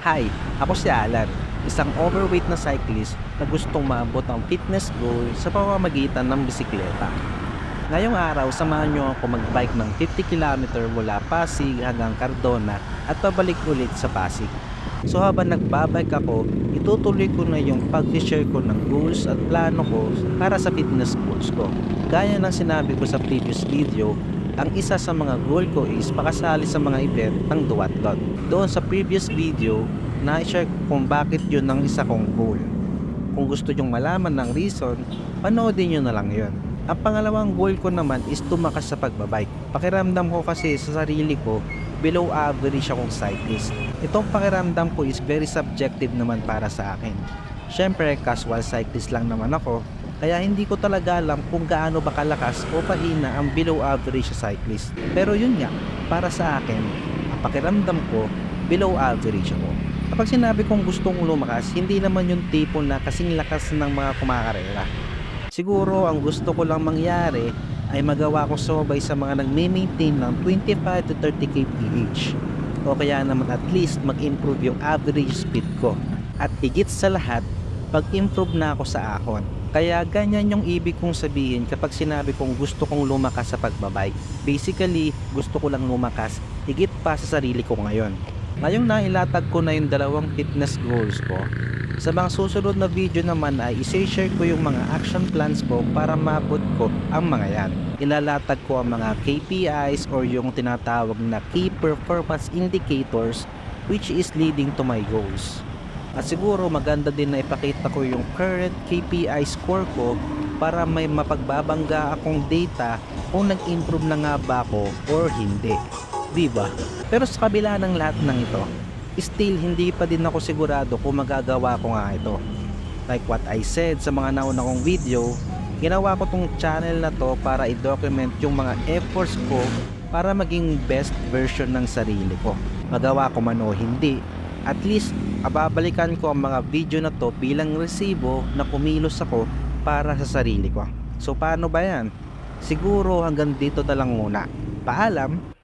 Hi, ako si Alan, isang overweight na cyclist na gustong maabot ang fitness goal sa pamamagitan ng bisikleta. Ngayong araw, samahan niyo ako mag-bike ng 50 km mula Pasig hanggang Cardona at pabalik ulit sa Pasig. So habang nagbabike ako, itutuloy ko na yung pag-share ko ng goals at plano ko para sa fitness goals ko. Gaya ng sinabi ko sa previous video, ang isa sa mga goal ko is makasali sa mga event ng Duatlon. Doon sa previous video, na-share ko kung bakit yun ang isa kong goal. Kung gusto nyong malaman ng reason, panoodin nyo na lang yun. Ang pangalawang goal ko naman is tumakas sa pagbabike. Pakiramdam ko kasi sa sarili ko, below average akong cyclist. Itong pakiramdam ko is very subjective naman para sa akin. Siyempre, casual cyclist lang naman ako, kaya hindi ko talaga alam kung gaano ba kalakas o pahina ang below average cyclist. Pero yun nga, para sa akin, ang pakiramdam ko, below average ako. Kapag sinabi kong gustong lumakas, hindi naman yung tipo na kasing lakas ng mga kumakarera. Siguro ang gusto ko lang mangyari ay magawa ko sumabay sa mga nagme-maintain ng 25 to 30 kph. O kaya naman at least mag-improve yung average speed ko. At higit sa lahat, pag-improve na ako sa ahon. Kaya ganyan yung ibig kong sabihin kapag sinabi kong gusto kong lumakas sa pagbabike. Basically, gusto ko lang lumakas higit pa sa sarili ko ngayon. Ngayong nailatag ko na yung dalawang fitness goals ko, sa mga susunod na video naman ay isi-share ko yung mga action plans ko para maabot ko ang mga yan. Ilalatag ko ang mga KPIs or yung tinatawag na Key Performance Indicators which is leading to my goals. At siguro maganda din na ipakita ko yung current KPI score ko para may mapagbabangga akong data kung nag-improve na nga ba ako or hindi. Diba? Pero sa kabila ng lahat ng ito, still hindi pa din ako sigurado kung magagawa ko nga ito. Like what I said sa mga nauna kong video, ginawa ko tong channel na to para i-document yung mga efforts ko para maging best version ng sarili ko. Magawa ko man o hindi, at least babalikan ko ang mga video na to bilang resibo na kumilos ako para sa sarili ko. So paano ba yan? Siguro hanggang dito na lang muna. Paalam!